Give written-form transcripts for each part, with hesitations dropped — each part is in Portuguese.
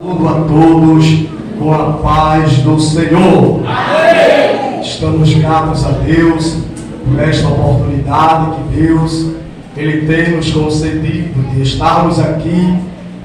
Saúdo a todos com a paz do Senhor. Amém. Estamos gratos a Deus por esta oportunidade que Deus Ele tem nos concedido de estarmos aqui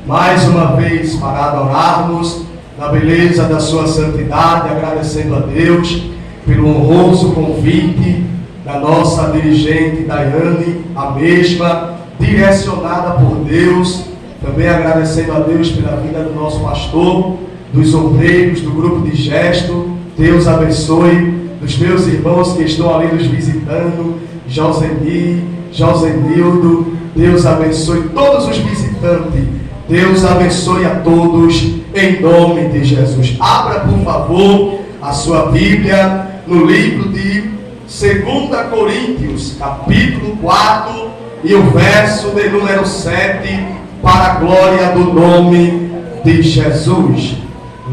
mais uma vez para adorarmos na beleza da sua santidade, agradecendo a Deus pelo honroso convite da nossa dirigente Daiane, a mesma direcionada por Deus. Também agradecendo a Deus pela vida do nosso pastor, dos obreiros, do grupo de gesto. Deus abençoe, dos meus irmãos que estão ali nos visitando, Joseni, Josenildo. Deus abençoe todos os visitantes. Deus abençoe a todos, em nome de Jesus. Abra, por favor, a sua Bíblia no livro de 2 Coríntios, capítulo 4, e o verso de número 7, para a glória do nome de Jesus.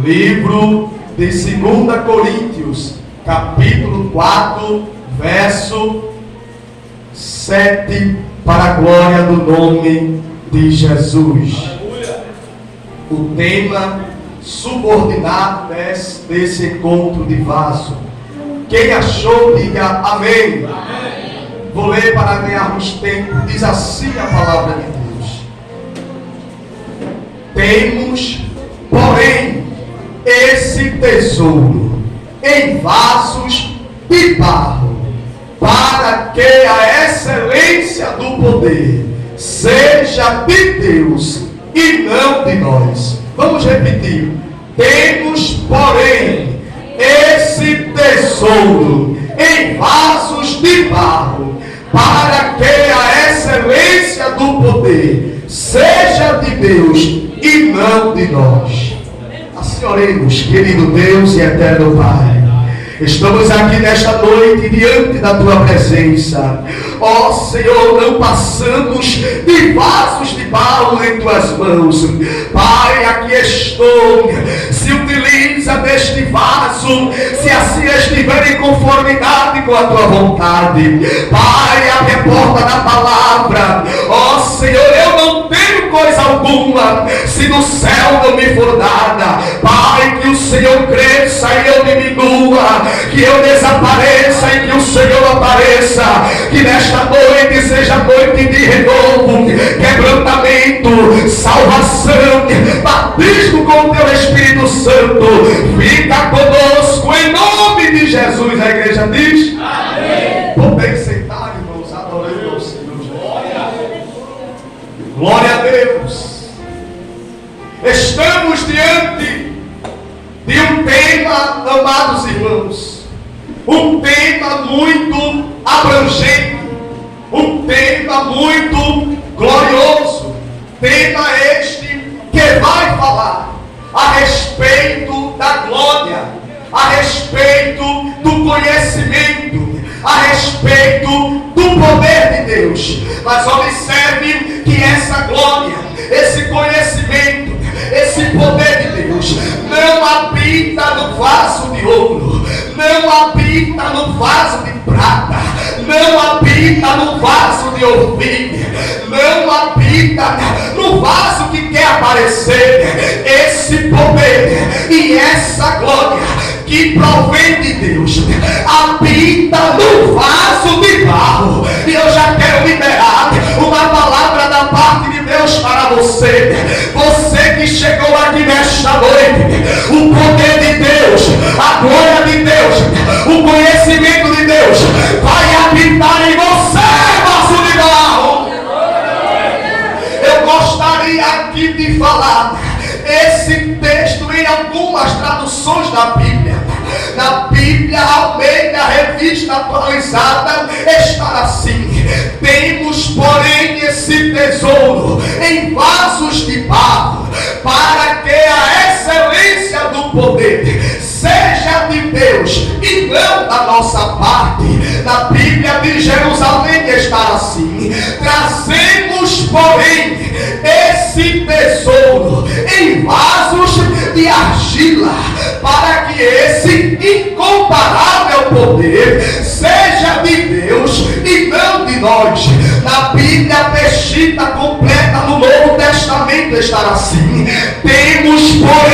Livro de 2 Coríntios, capítulo 4, verso 7, para a glória do nome de Jesus. O tema subordinado desse encontro de vaso. Quem achou, diga amém. Amém. Vou ler para ganharmos tempo. Diz assim a palavra de Deus: temos, porém, esse tesouro em vasos de barro, para que a excelência do poder seja de Deus e não de nós. Vamos repetir. Temos, porém, esse tesouro em vasos de barro, para que a excelência do poder seja de Deus e não de nós. Assim oremos, querido Deus e eterno Pai. Estamos aqui nesta noite diante da Tua presença. Ó Senhor, não passamos de vasos de barro em Tuas mãos. Pai, aqui estou. Se utiliza deste vaso, se assim estiver em conformidade com a Tua vontade. Pai, abre a porta da palavra. Ó Senhor, eu não tenho coisa alguma se do céu não me for dada. Pai, que o Senhor cresça e eu diminua, que eu desapareça e que o Senhor apareça. Que nesta noite seja noite de renovo, quebrantamento, salvação, batismo com o Teu Espírito Santo. Fica conosco em nome de Jesus. A igreja diz amém. Podem sentar, irmãos, adorando ao Senhor. Glória a Deus. Estamos diante de um tema, amados irmãos, um tema muito abrangente, um tema muito glorioso, tema este que vai falar a respeito da glória, a respeito do conhecimento, a respeito do poder de Deus. Mas observe que essa glória, esse conhecimento, esse poder de Deus não habita no vaso de ouro, não habita no vaso de prata, não habita no vaso de ouro, não habita no vaso que quer aparecer. Esse poder e essa glória que provém de Deus habita no vaso de barro. E eu já quero liberar uma palavra da parte de Deus para você. Você que chegou aqui nesta noite, o poder de Deus, a glória de Deus, o conhecimento de Deus vai habitar em você, vaso de barro. Eu gostaria aqui de falar esse texto em algumas traduções da Bíblia. Na Bíblia Almeida, Revista Atualizada, está assim: temos, porém, esse tesouro em vasos de barro, para que a excelência do poder seja de Deus e não da nossa parte. Na Bíblia de Jerusalém está assim: trazemos, porém, esse tesouro em vasos de argila, para que esse incomparável poder seja de Deus e não de nós. Na Bíblia Pesquita completa no Novo Testamento está assim: temos, porém,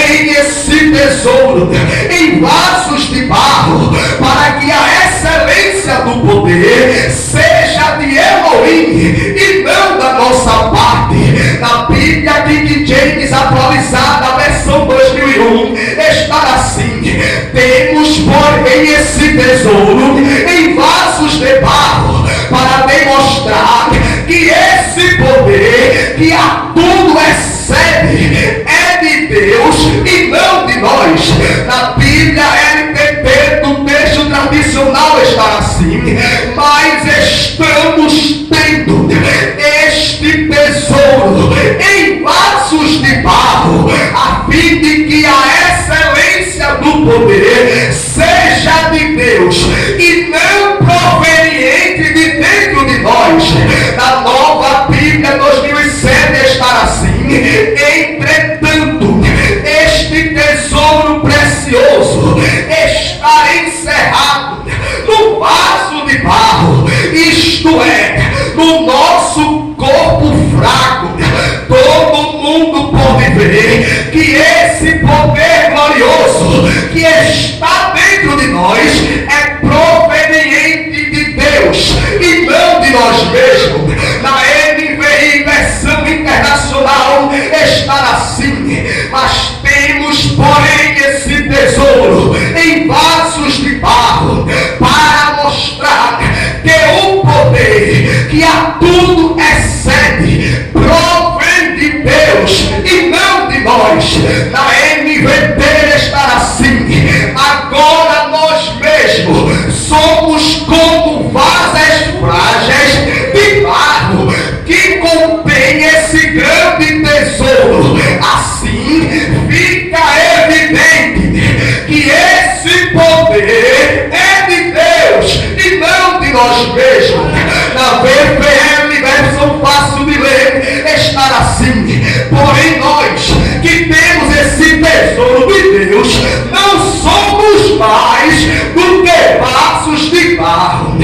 esse tesouro em vasos de barro, para que a excelência do poder seja de Elohim e não da nossa parte. Na Bíblia King James atualizada, a versão 2001, está assim: temos, porém, esse tesouro em vasos de barro, para demonstrar que esse poder, que a tudo excede, é de Deus e não de nós. Na Bíblia LTT, do texto tradicional, está assim: mas estamos tendo este tesouro em vasos de barro, a fim de que a excelência do poder seja de Deus e não proveniente de dentro de nós. Na Nova Bíblia 2007 está assim: entretanto, este tesouro precioso está encerrado no vaso de barro, isto é, no nosso corpo fraco. Todo mundo pode ver que esse poder glorioso que está dentro de nós é proveniente de Deus e não de nós mesmos. Na NVI, versão internacional, está assim: mas temos, porém, esse tesouro em vasos de barro, para mostrar que o poder que a tudo excede provém de Deus e não de nós. Na NVT está assim: agora nós mesmos somos como vasos frágeis de barro que contém esse grande tesouro. Assim fica evidente que esse poder é de Deus e não de nós mesmos. Na VPM, versão fácil de ler, está assim: porém nós que temos esse tesouro de Deus não somos mais do que vasos de barro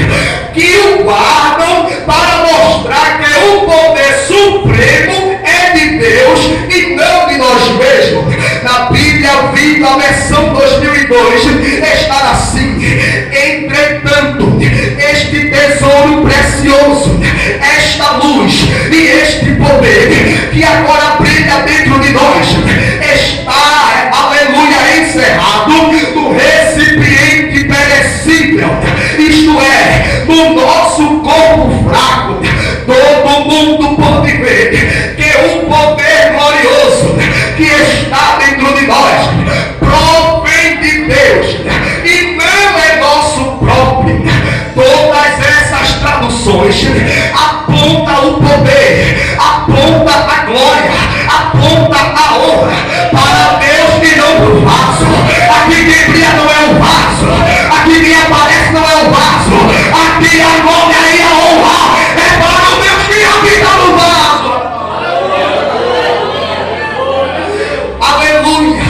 que o guardam, para mostrar que o poder supremo é de Deus e não de nós mesmos. Na Bíblia Viva, a versão 2002, está assim: entretanto, este tesouro precioso, esta luz e este poder que agora brilha dentro de nós, está, aleluia, encerrado no recipiente perecível, isto é, no nosso corpo fraco. Todo mundo pode ver que o poder glorioso que está dentro de nós provém de Deus e não é nosso próprio. Todas essas traduções apontam o poder, aponta a glória, aponta a honra para Deus e não para o vaso. Aqui quem brilha não é o vaso, aqui quem aparece não é o vaso, aqui a glória e a honra é para o Deus que habita no vaso. Aleluia.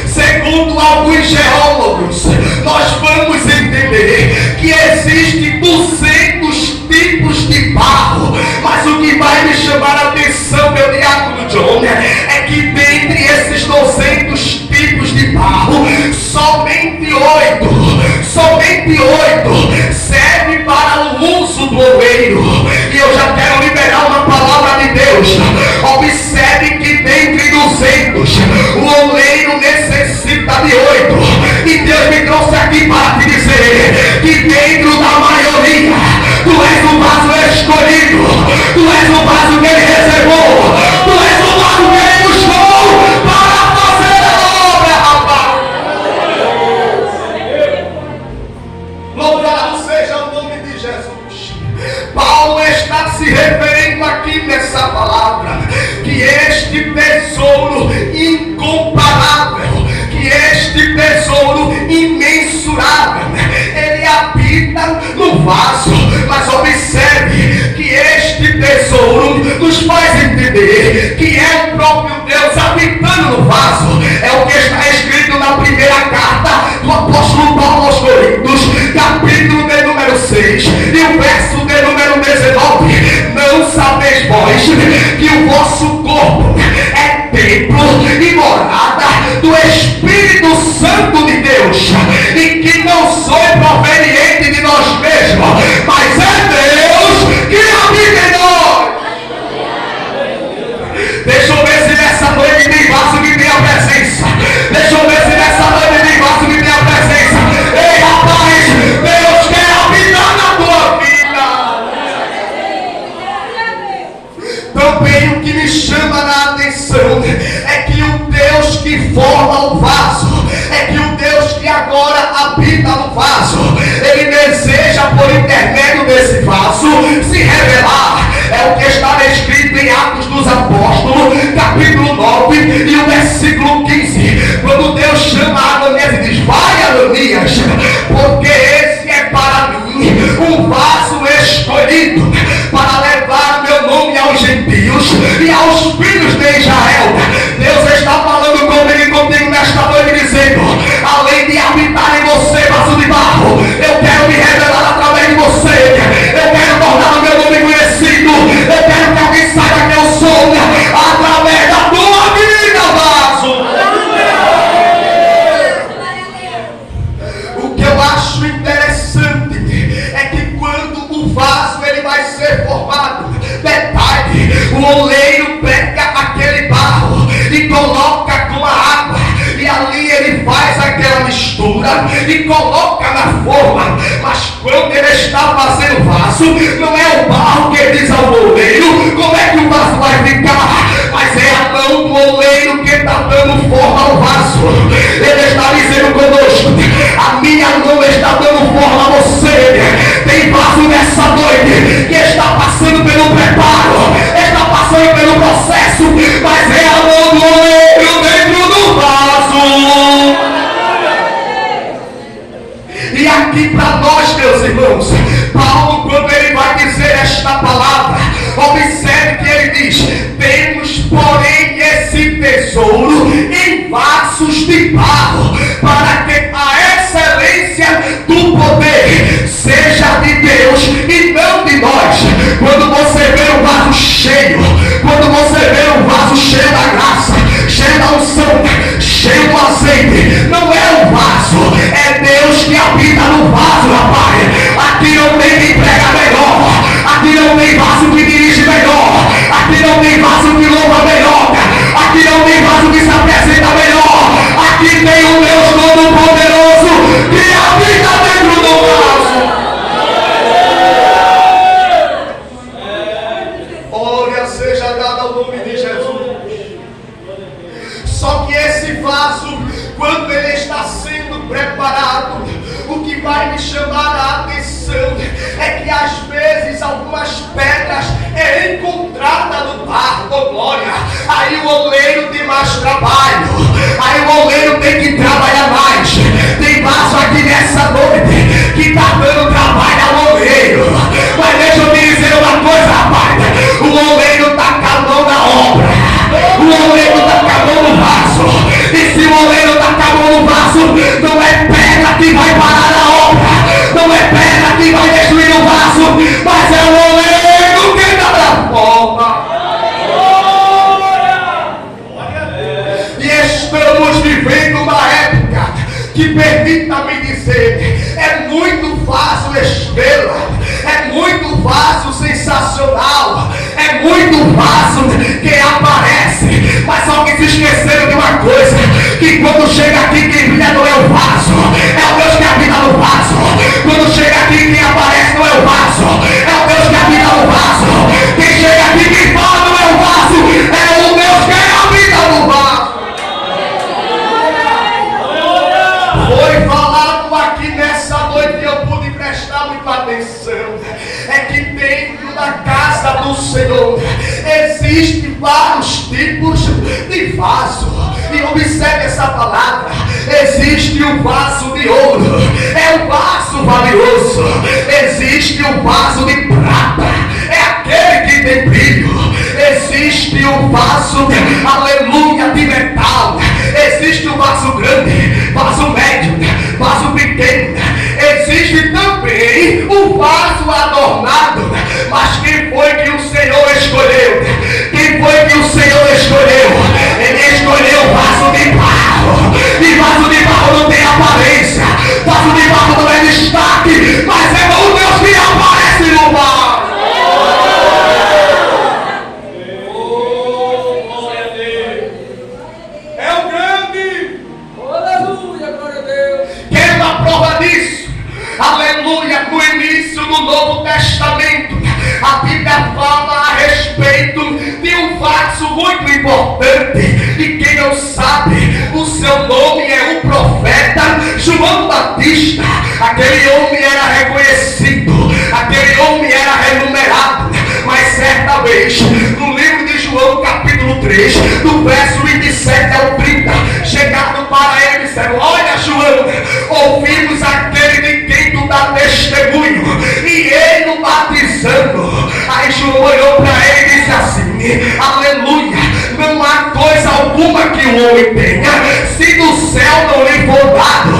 Segundo alguns geólogos, nós vamos entender que existem 200 tipos de barro, mas o que vai me chamar a atenção, meu diácono John, é que dentre esses 200 tipos de barro, somente 8 serve para o uso do oleiro. E eu já quero liberar uma palavra de Deus. Observe que dentre 200, o oleiro necessita de 8. E Deus me trouxe aqui para te dizer que dentro da maioria, tu és o vaso escolhido, tu és o vaso que Ele reservou, tu és o vaso que Ele buscou para fazer a obra, rapaz. Louvado seja o nome de Jesus. Paulo está se referindo aqui nessa palavra que este tesouro incomparável, que este tesouro imensurável, ele habita no vaso. Mas observe que este tesouro nos faz entender que é o próprio Deus habitando no vaso. É o que está escrito na primeira carta do apóstolo Paulo aos Coríntios, capítulo de número 6 e o verso de número 19. Não sabeis vós que o vosso corpo é templo e morada do Espírito mesmo, mas é Deus que habita em nós. Deixa eu ver se nessa noite tem vaso que tem a presença. Deixa eu ver se nessa noite tem vaso que tem a presença. Ei, rapaz, Deus quer habitar na tua vida. Também o que me chama a atenção é que o Deus que forma o vaso, é que o Deus que agora habita no vaso, Ele deseja por intermédio desse vaso se revelar. É o que está escrito em Atos dos Apóstolos, capítulo 9 e o versículo 15. Quando Deus chama Ananias e diz: vai, Ananias, porque esse é para mim um vaso escolhido para levar o meu nome aos gentios e aos filhos de Israel. Deus está falando comigo e contigo nesta noite, dizendo: além de habitar em você, vaso de barro, eu quero me revelar através de você. Eu quero tornar o meu nome conhecido. Eu quero que alguém saiba que eu sou através da tua vida, vaso. O que eu acho interessante é que quando o vaso ele vai ser formado, detalhe, o oleiro pega aquele barro e coloca com a água, e ali ele faz aquela mistura e coloca na forma. Mas quando ele está fazendo o vaso, não é o barro que diz ao oleiro como é que o vaso vai ficar, mas é a mão do oleiro que está dando forma ao vaso. Ele está dizendo conosco: a minha mão está dando forma a você. Tem vaso nessa noite que está passando pelo preparo, está passando pelo processo, mas é a mão do oleiro dentro do vaso. E aqui para nós, meus irmãos, Paulo, quando ele vai dizer esta palavra, observe que ele diz: temos porém esse tesouro em vasos de barro, para que a excelência do poder seja de Deus e não de nós. Quando você vê um vaso cheio, quando você vê um vaso cheio da graça, cheio da unção, cheio do azeite, não é o vaso, é Deus que habita no vaso, rapaz. Aqui não tem quem prega melhor, aqui não tem vaso que dirige melhor, aqui não tem vaso que louva melhor, aqui não tem vaso que se apresenta melhor. Aqui tem o Deus Todo-Poderoso que habita dentro do vaso. Glória seja dada ao nome de Jesus. Só que esse vaso, quando ele está sendo preparado, o que vai me chamar a atenção é que às vezes algumas pedras é encontrada no barro, oh glória. Aí o oleiro tem mais trabalho, aí o oleiro tem que trabalhar mais. Tem vaso aqui nessa noite que está dando trabalho ao oleiro, mas deixa eu te dizer uma coisa, rapaz: o oleiro está com a mão na obra, o oleiro está com a mão no vaso. E se o oleiro está com a mão no vaso, não é pedra que vai parar a obra, não é pedra que vai destruir o vaso, mas é o oleiro que dá a forma. E estamos vivendo uma época que, permita-me dizer, é muito vaso estrela, é muito vaso sensacional, é muito vaso que aparece, mas só que se esqueceram de uma coisa: que quando chega aqui quem brilha não é o vaso, é o Deus que habita no vaso. Quando chega aqui quem aparece não é o vaso, é o Deus que habita no vaso. Quem chega aqui quem fala não é o vaso, é o Deus que habita no vaso. Foi falado aqui nessa noite e eu pude prestar muita atenção. É que dentro da casa do Senhor existem vários tipos de vaso. E observe essa palavra: existe o vaso de ouro, é o vaso valioso. Existe o vaso de prata, é aquele que tem brilho. Existe o vaso, aleluia, de metal. Existe o vaso grande, vaso médio, vaso pequeno. Existe também o vaso adornado. Mas quem foi que o Senhor escolheu? Quem foi que o Senhor escolheu? Ele escolheu o vaso de barro. E vaso de barro não tem aparência, vaso de barro não é destaque, mas é o Deus que Aquele homem era reconhecido, aquele homem era remunerado. Mas certa vez, no livro de João, capítulo 3, do verso 27 ao 30, chegaram para ele e disseram: olha, João, ouvimos aquele de quem tu dá testemunho, e ele batizando. Aí João olhou para ele e disse assim: aleluia, não há coisa alguma que o homem tenha, se do céu não lhe for dado.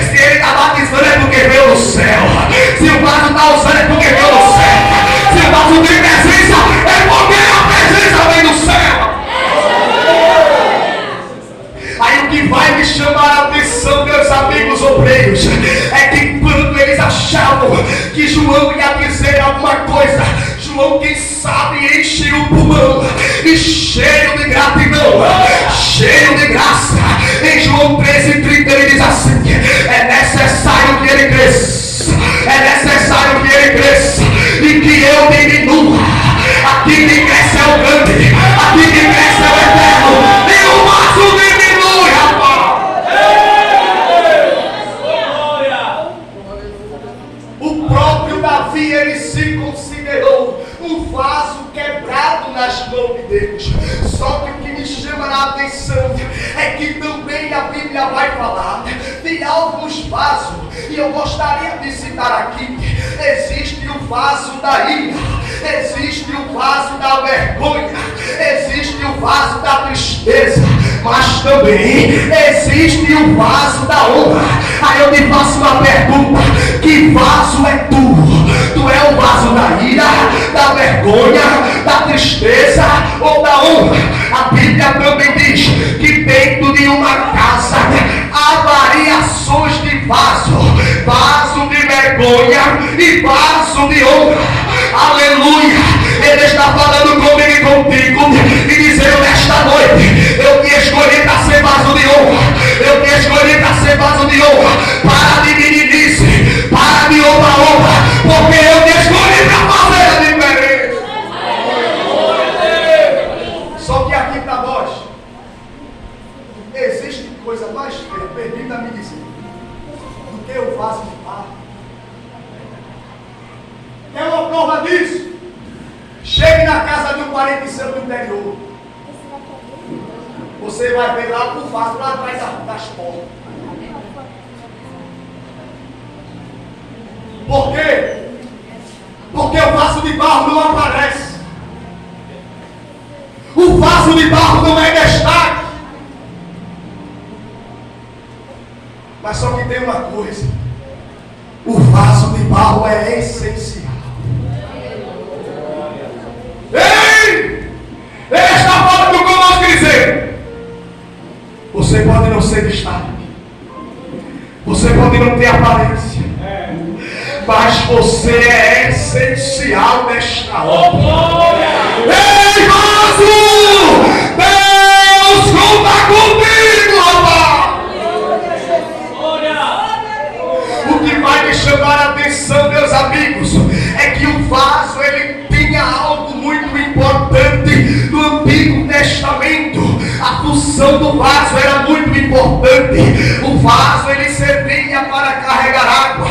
Se ele está batizando é porque veio do céu, se o vaso está usando é porque veio do céu, se o vaso tem presença é porque a presença vem do céu. Aí o que vai me chamar a atenção, meus amigos obreiros, é que quando eles achavam que João ia dizer alguma coisa, João, quem sabe, enche o pulmão, e cheio de gratidão, cheio de graça. Em João 13:30 ele diz assim: é necessário que ele cresça, é necessário que ele cresça, e que eu diminua. Aqui quem cresce é o grande, aqui quem cresce é o eterno, e o vaso diminui, rapaz. O próprio Davi, ele se considerou um vaso quebrado nas mãos de Deus. Só que o que me chama a atenção é que também a Bíblia vai falar de alguns vasos, e eu gostaria de citar aqui. Existe o vaso da ira, existe o vaso da vergonha, existe o vaso da tristeza, mas também existe o vaso da honra. Aí eu te faço uma pergunta: que vaso é tu? Tu é o vaso da ira, da vergonha, da tristeza ou da honra? A Bíblia também diz que dentro de uma casa há variações de vaso: vaso de vergonha e vaso de honra. Aleluia! Ele está falando comigo e contigo e dizendo: nesta noite eu te escolhi para ser vaso de honra, eu te escolhi para ser vaso de honra. Para de meninice, para de honra, porque eu te escolhi para fazer a diferença. Só que aqui para nós existe coisa mais feia, permita-me dizer, do que o vaso de barro. Quer uma prova disso? Chegue na casa de um parente seu do interior. Você vai ver lá o vaso lá atrás das portas. Por quê? Porque o vaso de barro não aparece. O vaso de barro não é destaque. Mas só que tem uma coisa: o vaso de barro é essencial. Ei! Ele está falando conosco dizendo: você pode não ser destaque, você pode não ter aparência, mas você é essencial nesta obra. Ei, vaso! Deus conta comigo, rapaz! O que vai me chamar a atenção, meus amigos, é que o vaso, ele tinha algo muito importante no Antigo Testamento. A função do vaso era muito importante. O vaso, ele servia para carregar água,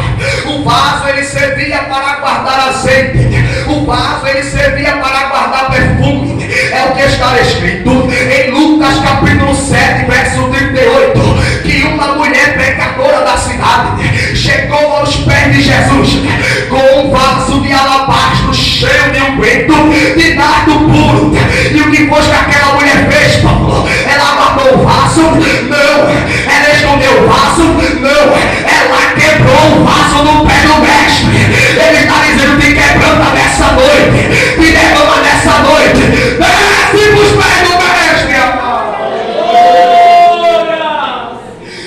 o vaso, ele servia para guardar azeite, o vaso, ele servia para guardar perfume. É o que está escrito em Lucas capítulo 7, verso 38, que uma mulher pecadora da cidade chegou aos pés de Jesus com um vaso de alabastro cheio de unguento, de nardo puro. E o que foi que aquela mulher fez, Paulo? Ela guardou o vaso? Não. Ela escondeu o vaso? Não. Ela quebrou o vaso no pé do mestre. Ele está dizendo: te quebranta nessa noite, te derrama nessa noite, desce os pés do mestre.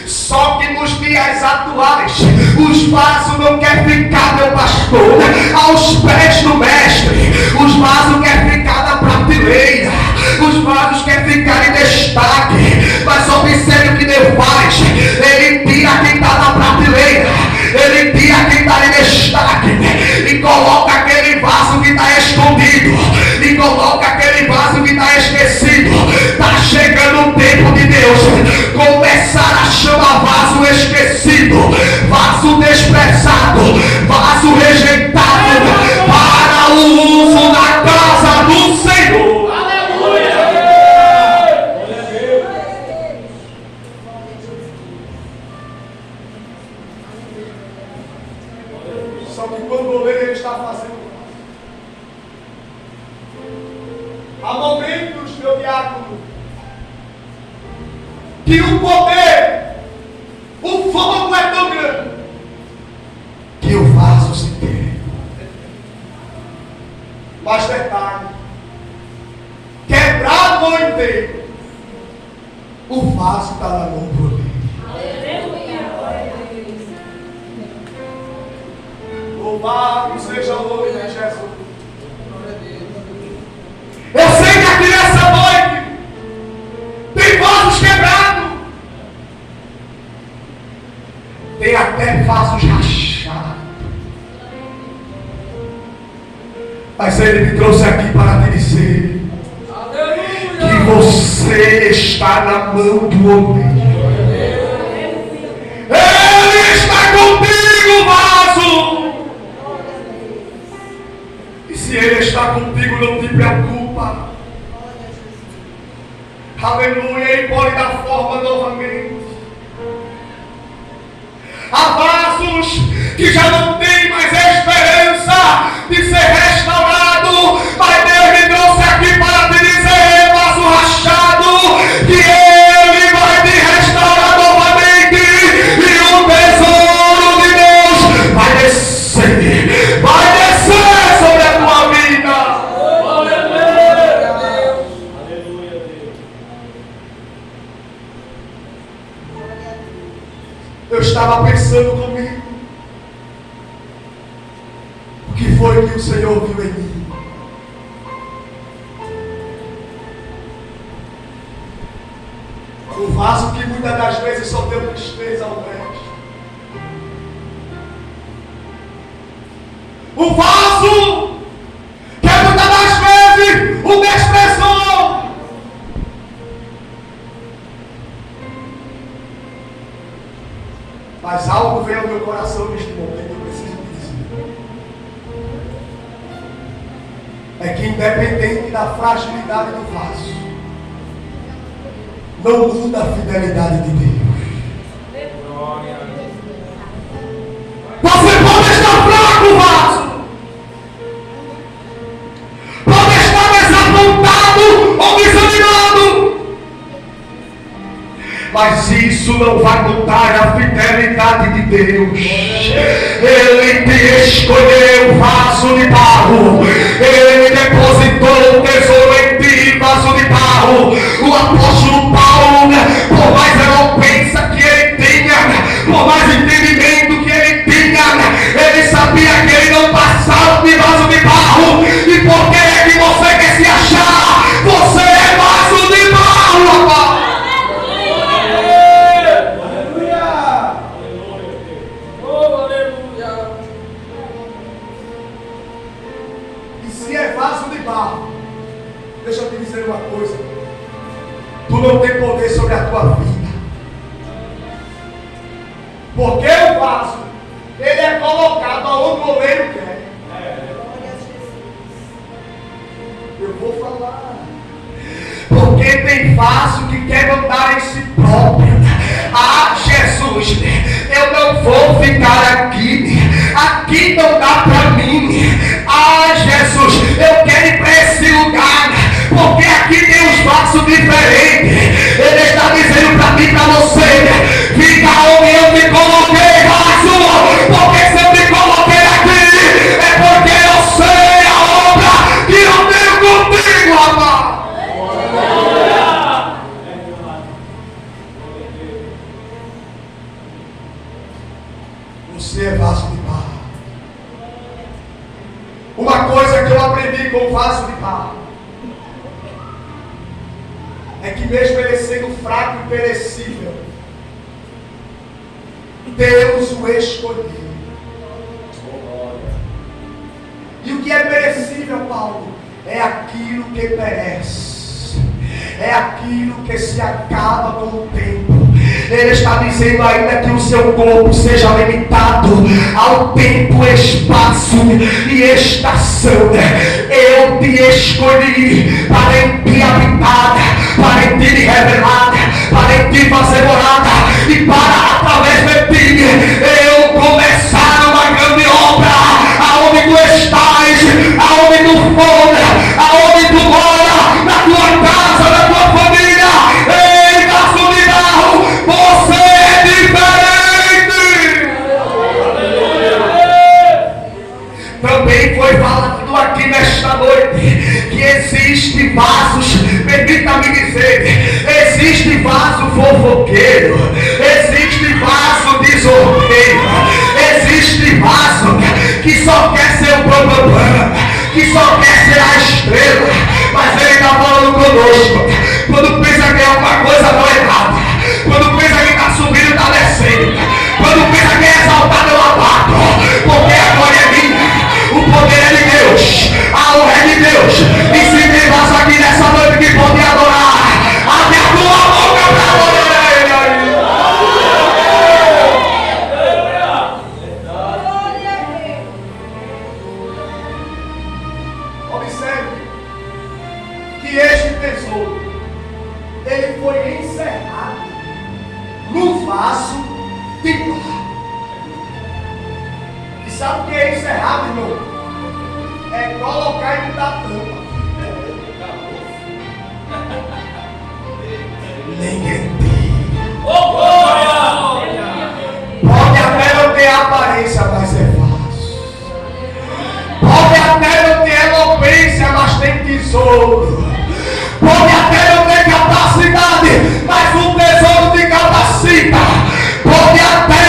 Só que nos dias atuais, os vasos não querem ficar, meu pastor, aos pés do mestre. Os vasos querem ficar na prateleira, os vasos querem ficar em destaque. Mas observe o que Deus faz: ele tira quem está na prateleira, ele tira quem está em destaque, e coloca aquele vaso que está escondido, e coloca aquele vaso que está esquecido. Está chegando o tempo de Deus começar a chamar vaso esquecido, vaso desprezado, que quando o oleiro ele está fazendo, há momentos, meu diácono, que o poder, o fogo é tão grande, que o vaso se queima. Mas detalhe, quebrado ou inteiro, o vaso está na mão do oleiro. Louvado seja o nome de Jesus. Eu sei que aqui nessa noite tem vasos quebrados, tem até vasos rachados, mas Ele me trouxe aqui para te dizer que você está na mão do oleiro. Ele está contigo, vaso. E se Ele está contigo, não te preocupa. Aleluia. Ele pode dar forma novamente. Há vasos que já não tem mais esperança de ser restaurado, mas Deus me trouxe aqui para te dizer, vaso rachado, que Ele vai te restaurar novamente, e o tesouro de Deus vai descer sobre a tua vida. Aleluia, Deus. Eu estava pensando comigo, o que foi que o Senhor viu em mim? O vaso que muitas das vezes só deu tristeza ao resto. O vaso que muitas das vezes o desprezou. Mas algo veio ao meu coração neste momento, eu preciso te dizer. É que independente da fragilidade do vaso, não muda a fidelidade de Deus. Você pode estar fraco, vaso. Pode estar desapontado ou desanimado. Mas isso não vai mudar a fidelidade de Deus. Ele te escolheu, vaso de barro. Ele depositou o tesouro em ti, vaso de barro. O apóstolo Paulo, por mais eloquência que ele tinha, por mais entendimento que ele tinha, ele sabia que ele não passava de vaso de barro. E por que é que você quer se achar? Você é vaso de barro, rapaz. Deixa eu te dizer uma coisa. Tu não tem poder sobre a tua vida. Porque o vaso, ele é colocado aonde o oleiro quer. Eu vou falar. Porque tem vaso que quer mandar em si próprio. Ah, Jesus, eu não vou ficar aqui. Aqui não dá para mim. Ah, Jesus, eu quero ir para esse lugar. Porque aqui tem uns vasos diferentes. Ele está dizendo para mim e para você: fica onde eu te coloquei, vaso. Porque se eu te coloquei aqui, é porque eu sei a obra que eu tenho contigo, rapaz. Você é vaso de barro. Uma coisa que eu aprendi com o vaso de barro é que mesmo ele sendo fraco e perecível, Deus o escolheu. E o que é perecível, Paulo? É aquilo que perece, é aquilo que se acaba com o tempo. Ele está dizendo ainda que o seu corpo seja limitado ao tempo, espaço e estação. Eu te escolhi para em ti habitar, para em ti me revelar, para em ti fazer morada, e para através de ti eu começar uma grande obra. dinheiro, existe vaso de sorteio, existe vaso que só quer ser o problema, que só quer ser a estrela, mas ele está falando conosco. Quando pensa que é alguma coisa não é nada, quando pensa que está subindo, está descendo, quando pensa que é exaltado, eu abato, porque a glória é minha, o poder é de Deus, a honra é de Deus. E se tem vaso aqui nessa noite que pode adorar, abre a tua boca para adorar ele. Observe que este tesouro, ele foi encerrado no vaso de barro. E sabe o que é encerrado, irmão? É colocar e botar tampa. Ninguém tem. Pode até não ter aparência, mas é vaso. Pode até não ter eloquência, mas tem tesouro. Pode até não ter capacidade, mas um tesouro te capacita. Pode até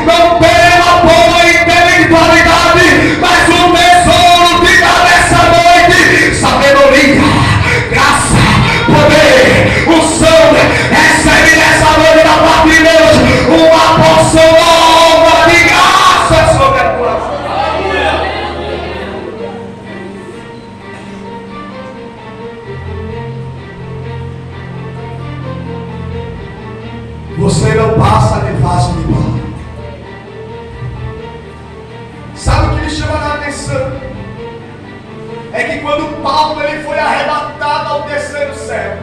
não ter uma boa intelectualidade, mas um tesouro te dá nessa noite sabedoria, graça, poder, unção. Recebe nessa noite da parte de Deus uma porção nova de graça sobre a tua vida. Você não passa de vaso de barro. Sabe o que me chama a atenção? É que quando Paulo ele foi arrebatado ao terceiro céu,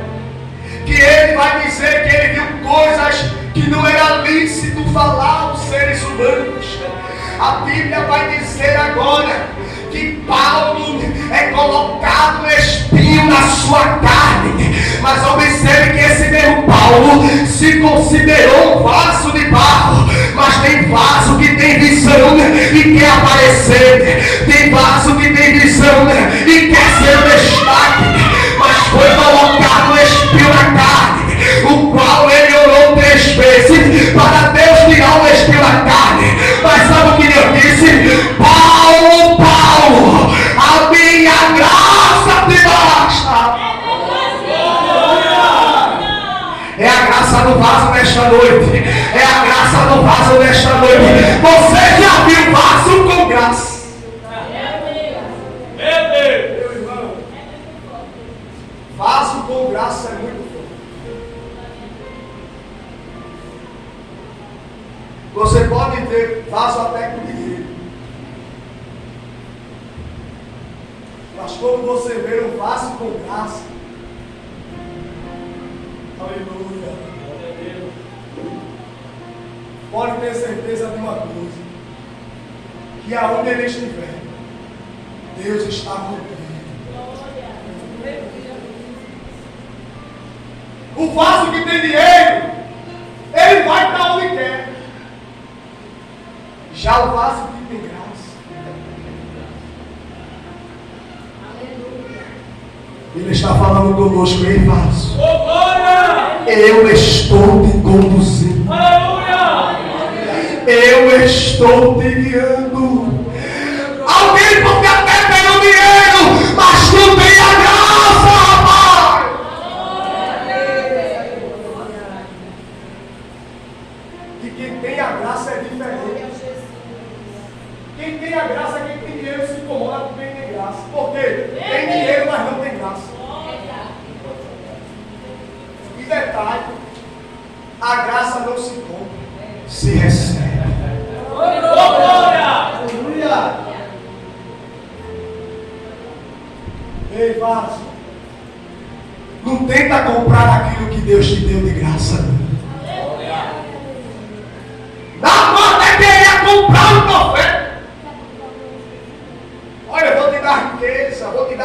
que ele vai dizer que ele viu coisas que não era lícito falar aos seres humanos. A Bíblia vai dizer agora que Paulo é colocado espinho na sua carne. Mas observe que esse mesmo Paulo se considerou um vaso de barro. Mas tem vaso que tem visão e quer aparecer. Tem vaso que tem visão e quer ser o destaque. Mas foi colocado espinho na carne, o qual ele orou 3 vezes para Deus tirar o espinho da carne. Mas sabe o que Deus disse? Paulo, Paulo, a minha graça te basta. É a graça do vaso nesta noite. É a graça do vaso nesta noite. Você já viu vaso com graça? Meu irmão, vaso com graça é muito bom. Você pode ter vaso até com dinheiro, mas quando você vê um vaso com graça, aleluia, pode ter certeza de uma coisa, que aonde ele estiver, Deus está com ele. O vaso que tem dinheiro, ele vai para onde quer. Já o vaso que tem graça, ele está falando conosco, ei vaso, eu estou te conduzindo, eu estou te guiando. Alguém pode até ter o dinheiro, mas tu tem a graça, rapaz. E quem tem a graça é diferente. Quem tem a graça é quem tem dinheiro, se incomoda com quem tem graça. Por quê? Tem dinheiro, mas não tem graça. E detalhe, a graça não se compra, se recebe. Aleluia! Ei, vaso, não tenta comprar aquilo que Deus te deu de graça. Nada até querer comprar o profeta. Olha, eu vou te dar riqueza, vou te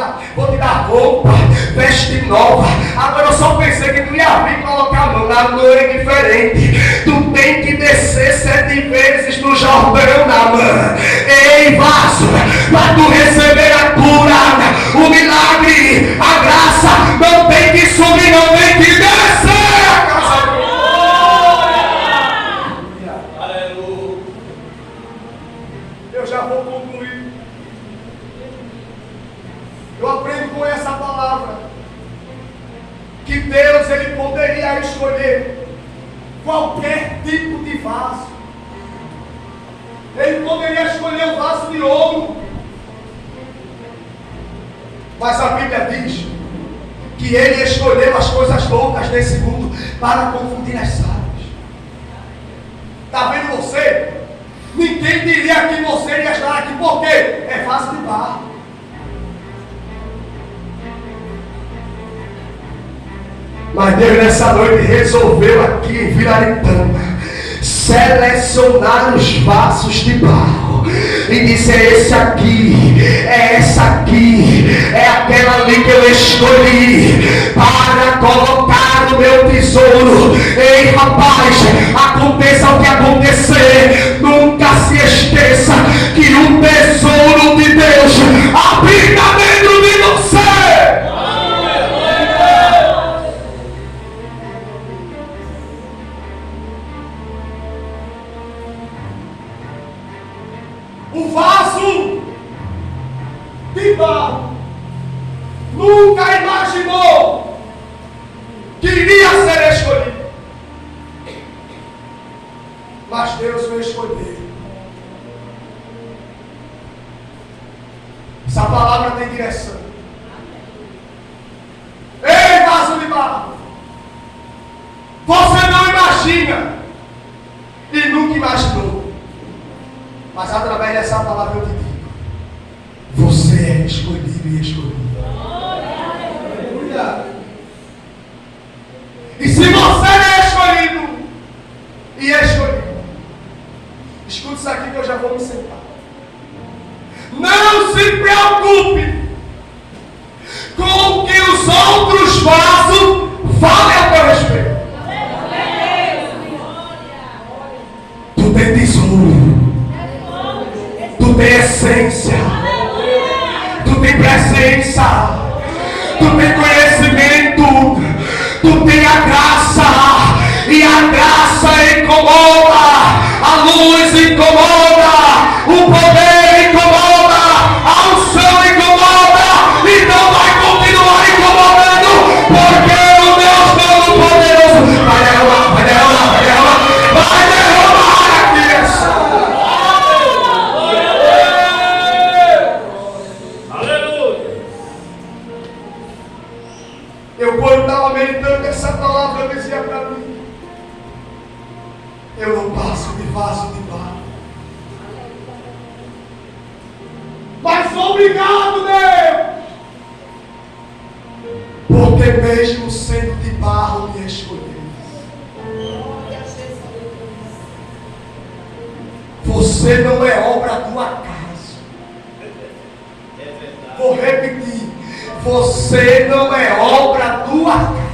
dar roupa, veste nova. Agora eu só pensei que tu ia vir colocar a mão na noite diferente. Tu tem que descer 7 vezes no Jordão da mão. Ei, vaso, para tu receber a cura, o milagre, a graça, não tem que subir, não tem que descer a casa. qualquer tipo de vaso. Ele poderia escolher o vaso de ouro. Mas a Bíblia diz que ele escolheu as coisas loucas desse mundo para confundir as sábias. Está vendo você? Ninguém diria que você ia estar aqui, porque é vaso de barro. Mas Deus nessa noite resolveu aqui em Viraritama selecionar os vasos de barro e disse: é esse aqui, é essa aqui, é aquela ali que eu escolhi para colocar o meu tesouro. Ei, rapaz, aconteça o que acontecer, nunca se esqueça que o tesouro de Deus habita dentro de você. O vaso de barro nunca imaginou que iria ser escolhido. Mas Deus vai escolher. Essa palavra tem direção. Ei, vaso de barro! Você não imagina e nunca imaginou. Mas através dessa palavra eu te digo: você é escolhido e escolhido. Aleluia! E se você é escolhido e escolhido, escute isso aqui que eu já vou me sentar. Não se preocupe com o que os outros vasos falem a teu respeito. Tu tem tesouro. Tu tem essência, tu tem presença, tu tem conhecimento, tu tem a graça, e a graça incomoda, a luz incomoda, o poder incomoda, a unção incomoda, então vai continuar incomodando, porque o Deus Todo-Poderoso vai derramar, vai derramar, vai derramar, vai derramar aqui essa. Eu quando estava meditando essa palavra, eu dizia para mim: eu não passo de vaso de barro. Mas obrigado, Deus, porque mesmo sendo de barro me escolheu. Você não é obra do acaso. Vou repetir: você não é obra do acaso.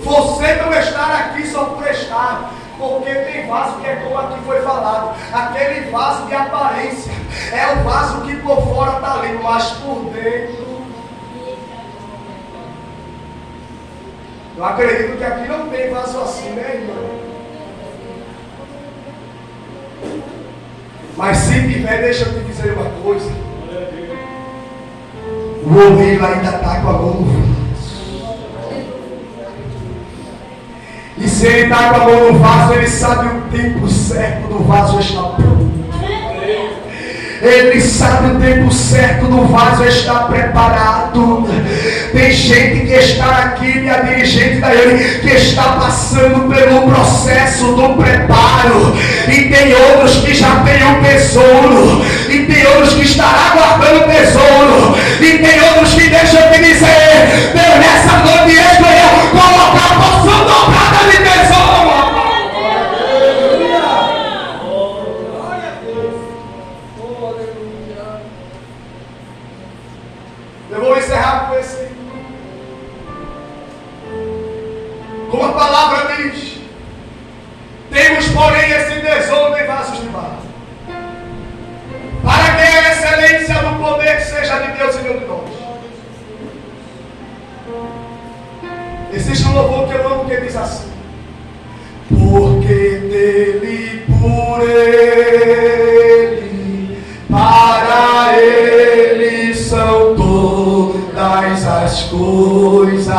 Você não está aqui só por estar, porque tem vaso que é como aqui foi falado, aquele vaso de aparência, é o vaso que por fora está limpo, mas por dentro. Eu acredito que aqui não tem vaso assim, né, irmão? Mas se tiver, deixa eu te dizer uma coisa: o oleiro ainda está com a mão no vaso. E se ele está com a mão no vaso, ele sabe o tempo certo do vaso estar pronto. Ele sabe o tempo certo do vaso estar preparado. Tem gente que está aqui, minha dirigente da ele, que está passando pelo processo do preparo. E tem outros que já têm o tesouro. E tem outros que estarão aguardando o tesouro. E tem outros que, deixa eu te dizer, Deus nessa noite escolheu colocar a porção dobrada de tesouro. Eu vou encerrar com esse. Como a palavra diz: temos, porém, esse tesouro em vasos de barro, para que a excelência do poder seja de Deus e não de nós. Existe um louvor que eu amo que diz assim: porque dele, por ele, para ele são todas as coisas.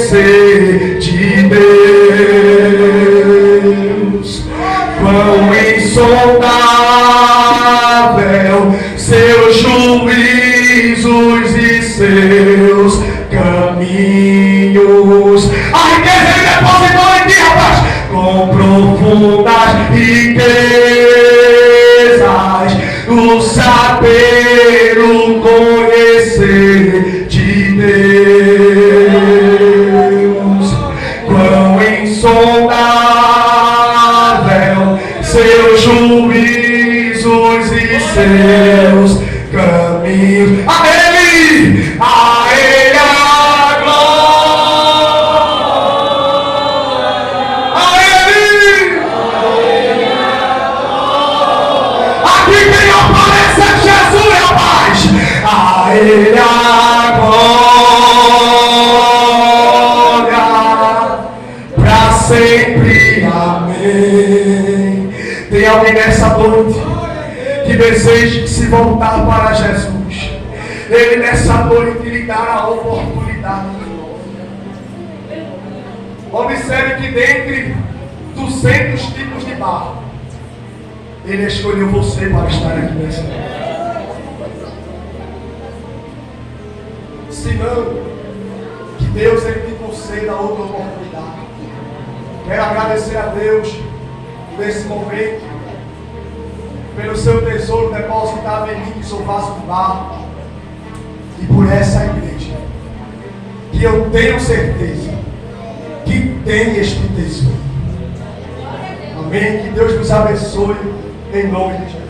conhecer de Deus. Quão insondável seus juízos e seus caminhos. A riqueza ele depositou em ti, rapaz, com profundas riquezas, o saber, o conhecer de Deus. Quão insondável seus juízos e seus caminhos. A Ele a glória. A Ele. Aqui quem aparece é Jesus, rapaz. A Ele a glória para sempre. Amém. Tem alguém nessa noite que deseja se voltar para Jesus? Ele nessa noite lhe dá a oportunidade. Observe que dentre 200 tipos de barro, Ele escolheu você para estar aqui nessa noite. Se não, que Deus ele te conceda outra oportunidade. Quero agradecer a Deus nesse momento pelo seu tesouro depositado em mim, que sou vaso de barro, e por essa igreja, que eu tenho certeza que tem este tesouro. Amém? Que Deus nos abençoe em nome de Jesus.